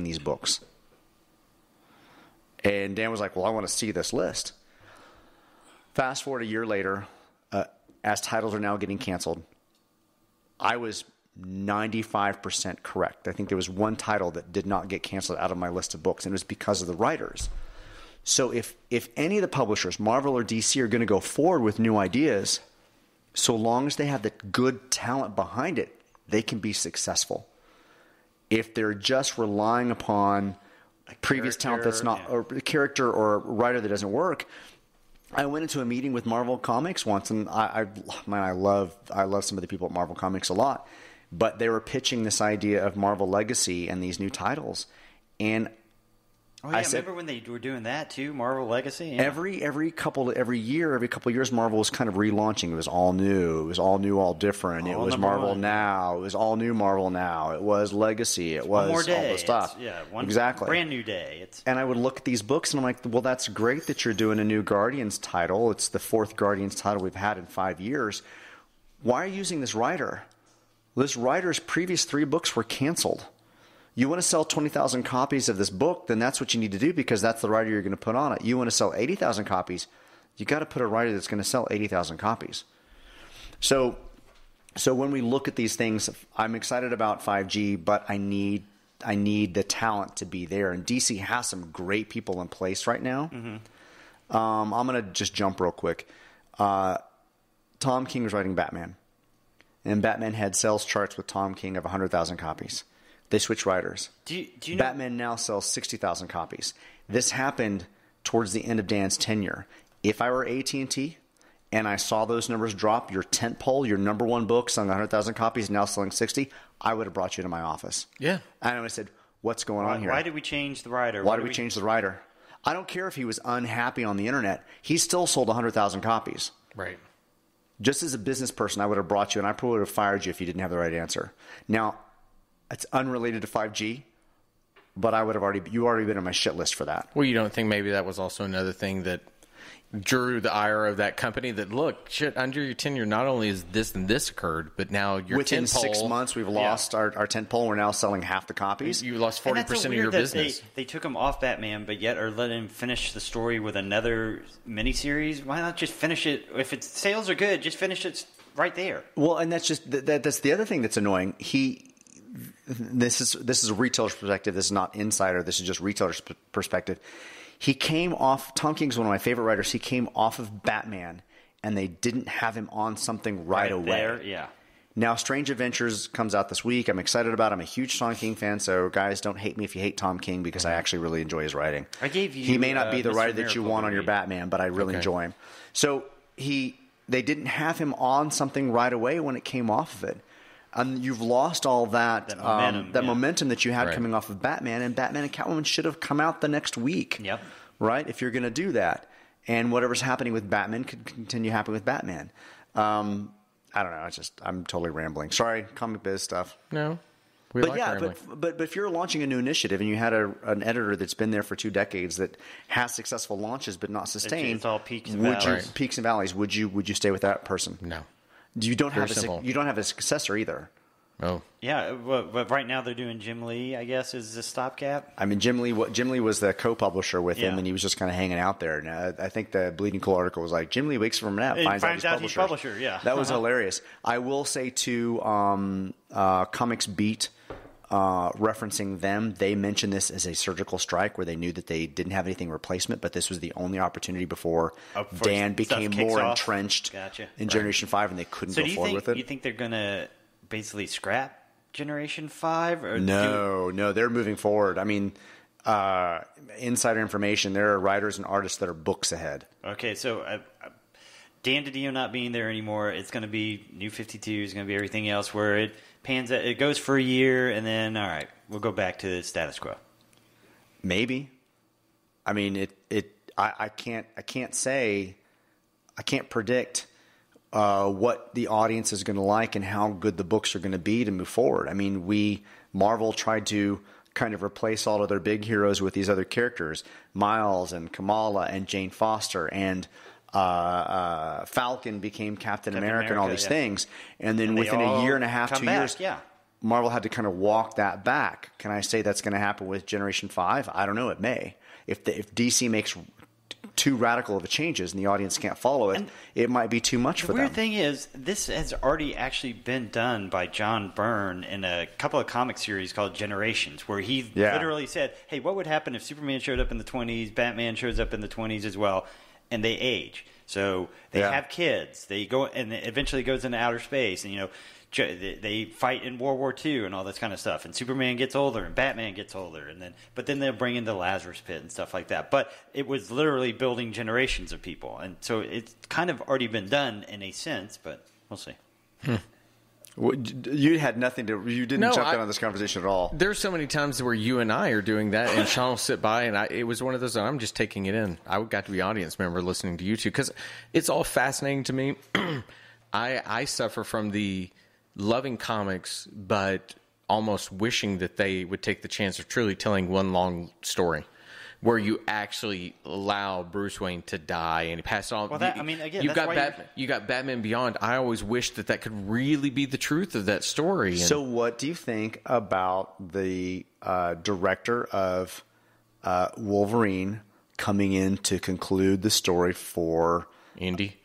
these books. And Dan was like, well, I want to see this list. Fast forward a year later, as titles are now getting canceled, I was 95% correct. I think there was one title that did not get canceled out of my list of books, and it was because of the writers. So if any of the publishers, Marvel or DC, are going to go forward with new ideas, so long as they have the good talent behind it, they can be successful. If they're just relying upon previous talent that's not, or a character or a writer that doesn't work. I went into a meeting with Marvel Comics once, and I love some of the people at Marvel Comics a lot, but they were pitching this idea of Marvel Legacy and these new titles, and I said, remember when they were doing that too, Marvel Legacy? Yeah. Every couple of years, Marvel was kind of relaunching. It was all new. It was all new, all different. It was Marvel Now. It was all new Marvel Now. It was Legacy. It was all the stuff. Exactly. Brand new day. And I would look at these books and I'm like, well, that's great that you're doing a new Guardians title. It's the 4th Guardians title we've had in 5 years. Why are you using this writer? This writer's previous 3 books were canceled. You want to sell 20,000 copies of this book, then that's what you need to do because that's the writer you're going to put on it. You want to sell 80,000 copies, you got to put a writer that's going to sell 80,000 copies. So when we look at these things, I'm excited about 5G, but I need the talent to be there. And DC has some great people in place right now. Mm-hmm. I'm going to just jump real quick. Tom King was writing Batman, and Batman had sales charts with Tom King of 100,000 copies. They switch writers. Do you know? Batman now sells 60,000 copies. This happened towards the end of Dan's tenure. If I were AT&T and I saw those numbers drop, your tentpole, your number one book selling 100,000 copies, now selling 60, I would have brought you to my office. Yeah. And I would have said, what's going on here? Why did we change the writer? Why did we change the writer? I don't care if he was unhappy on the internet. He still sold 100,000 copies. Right. Just as a business person, I would have brought you, and I probably would have fired you if you didn't have the right answer. Now, it's unrelated to 5G, but you already been on my shit list for that. Well, you don't think maybe that was also another thing that drew the ire of that company that, look, shit, under your tenure, not only is this and this occurred, but now your within tentpole, 6 months, we've lost our tentpole. We're now selling half the copies. You lost 40% of your business. They took him off Batman, but yet are letting him finish the story with another miniseries. Why not just finish it? If its sales are good, just finish it right there. Well, and that's just that's the other thing that's annoying. This is a retailer's perspective. This is not insider. This is just retailer's perspective. He came off. Tom King's one of my favorite writers. He came off of Batman, and they didn't have him on something right away. There, yeah. Now, Strange Adventures comes out this week. I'm excited about it. I'm a huge Tom King fan, so guys, don't hate me if you hate Tom King because I actually really enjoy his writing. He may not be the writer that you want on your Batman, but I really enjoy him. So they didn't have him on something right away when it came off of it. And you've lost all that momentum that you had coming off of Batman, and Batman and Catwoman should have come out the next week. Yep. Right? If you're going to do that. And whatever's happening with Batman could continue happening with Batman. I don't know. I'm totally rambling. Sorry, comic biz stuff. No. But if you're launching a new initiative and you had an editor that's been there for 2 decades that has successful launches but not sustained, it's all peaks and valleys. Peaks and valleys. Would you stay with that person? No. You don't have a successor either. Oh. Yeah, but right now they're doing Jim Lee, I guess, is the stopgap. I mean, Jim Lee was the co-publisher with him, and he was just kind of hanging out there. And I think the Bleeding Cool article was like, Jim Lee wakes from a nap, finds out he's publisher. Yeah. That was hilarious. I will say, too, Comics Beat, referencing them, they mentioned this as a surgical strike where they knew that they didn't have anything replacement, but this was the only opportunity before Dan became more entrenched in Generation 5 and they couldn't go forward with it. You think they're going to basically scrap Generation 5? Or No, they're moving forward. I mean, insider information, there are writers and artists that are books ahead. Okay, so Dan DiDio not being there anymore, it's going to be New 52, it's going to be everything else where it pans out, it goes for a year, and then, all right, we'll go back to the status quo. Maybe. I mean, I can't say, I can't predict what the audience is going to like and how good the books are going to be to move forward. I mean, Marvel tried to kind of replace all of their big heroes with these other characters, Miles and Kamala and Jane Foster, and Falcon became Captain America and all these things. And then within a year and a half, 2 years, Marvel had to kind of walk that back. Can I say that's going to happen with Generation 5? I don't know. It may. If DC makes too radical of a changes and the audience can't follow it, it might be too much for them. The weird thing is, this has already actually been done by John Byrne in a couple of comic series called Generations, where he literally said, hey, what would happen if Superman showed up in the 20s, Batman shows up in the 20s as well, and they age? So they have kids. They go, and it eventually goes into outer space, and, they fight in World War II and all this kind of stuff. And Superman gets older and Batman gets older. But then they'll bring in the Lazarus Pit and stuff like that. But it was literally building generations of people. And so it's kind of already been done in a sense, but we'll see. You had nothing to. You didn't jump in on this conversation at all. There's so many times where you and I are doing that, and Sean will sit by, and it was one of those. I'm just taking it in. I got to be audience member listening to you two because it's all fascinating to me. I suffer from the loving comics, but almost wishing that they would take the chance of truly telling one long story. Where you actually allow Bruce Wayne to die and he passed on. Well, you got Batman Beyond. I always wish that could really be the truth of that story. So, what do you think about the director of Wolverine coming in to conclude the story for Indy?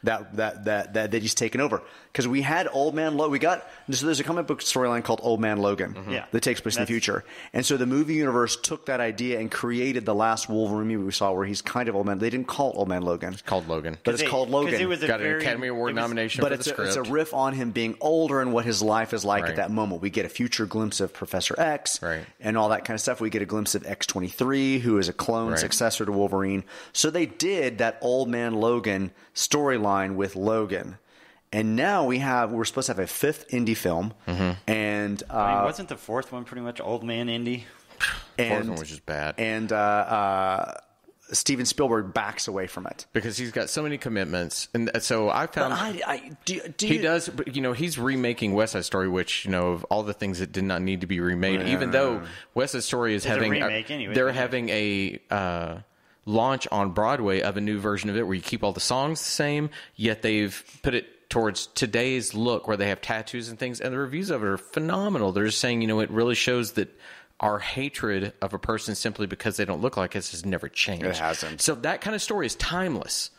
That he's taken over, because we had Old Man Logan. So there's a comic book storyline called Old Man Logan that takes place in the future, and so the movie universe took that idea and created the last Wolverine movie we saw, where he's kind of old man. They didn't call it Old Man Logan. It's called Logan, but it's called Logan. It was got an Academy Award nomination but for the script. It's a riff on him being older and what his life is like at that moment. We get a future glimpse of Professor X and all that kind of stuff. We get a glimpse of X-23, who is a clone successor to Wolverine. So they did that Old Man Logan storyline with Logan. And now we're supposed to have a fifth indie film. And wasn't the fourth one pretty much Old Man Indie? The fourth one was just bad. And Steven Spielberg backs away from it because he's got so many commitments. And so I found he does. But, he's remaking West Side Story, which of all the things that did not need to be remade. Even though West Side Story is having a remake anyway, they're having a launch on Broadway of a new version of it where you keep all the songs the same, yet they've put it towards today's look where they have tattoos and things, and the reviews of it are phenomenal. They're just saying, it really shows that our hatred of a person simply because they don't look like us has never changed. It hasn't. So that kind of story is timeless.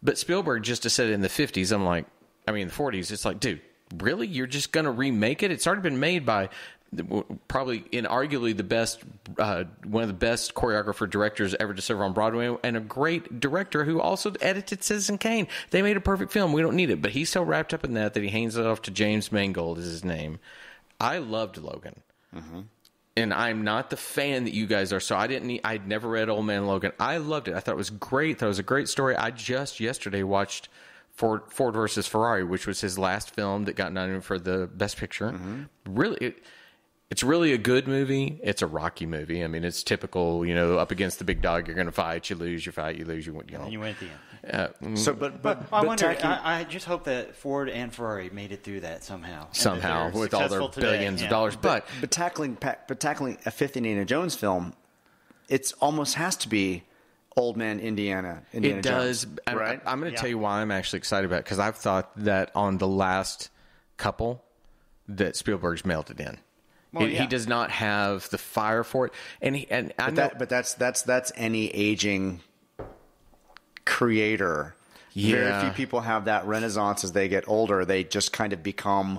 But Spielberg just said it in the 50s. In the 40s, it's like, dude, really? You're just going to remake it? It's already been made by probably arguably the best, one of the best choreographer directors ever to serve on Broadway, and a great director who also edited Citizen Kane. They made a perfect film. We don't need it, but he's so wrapped up in that he hands it off to James Mangold is his name. I loved Logan, and I'm not the fan that you guys are. So I'd never read Old Man Logan. I loved it. I thought it was great. Thought it was a great story. I just yesterday watched Ford versus Ferrari, which was his last film that got nominated for the Best Picture. Really. It's really a good movie. It's a Rocky movie. It's typical, up against the big dog, you're going to fight, you lose, you fight, you lose, you win. And you win at the end. But I wonder. I just hope that Ford and Ferrari made it through that somehow. With all their billions of dollars. But tackling a fifth Indiana Jones film, it almost has to be Old Man Indiana it does. Jones, right? I'm going to tell you why I'm actually excited about it, because I've thought that on the last couple that Spielberg's mailed it in. He does not have the fire for it, but that's any aging creator. Very few people have that renaissance as they get older. They just kind of become.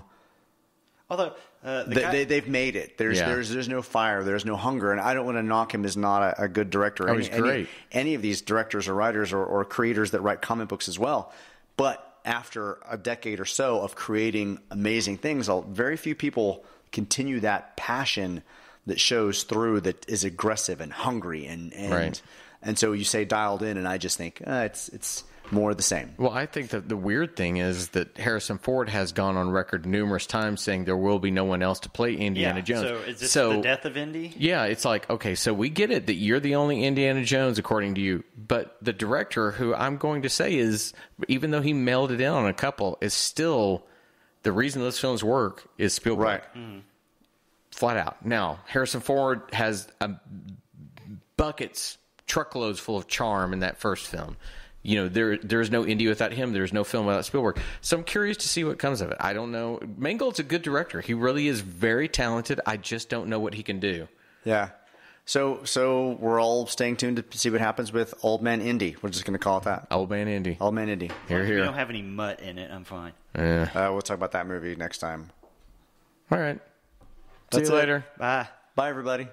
Although they've made it. There's no fire. There's no hunger, and I don't want to knock him as not a good director. He's great. Any of these directors or writers or creators that write comic books as well, but after a decade or so of creating amazing things, very few people continue that passion that shows through, that is aggressive and hungry and so you say dialed in, and I just think it's more of the same. Well, I think that the weird thing is that Harrison Ford has gone on record numerous times saying there will be no one else to play Indiana Jones. So is this the death of Indy? Yeah, it's like, okay, so we get it that you're the only Indiana Jones according to you, but the director, who I'm going to say is, even though he mailed it in on a couple, is still the reason those films work is Spielberg. Right. Flat out. Now, Harrison Ford has buckets, truckloads full of charm in that first film. there's no Indy without him. There's no film without Spielberg. So I'm curious to see what comes of it. I don't know. Mangold's a good director. He really is very talented. I just don't know what he can do. Yeah. So we're all staying tuned to see what happens with Old Man Indy. We're just going to call it that. Old Man Indy. Old Man Indy. Here. We don't have any mutt in it. I'm fine. Yeah. We'll talk about that movie next time. All right. See you later. Bye. Bye, everybody.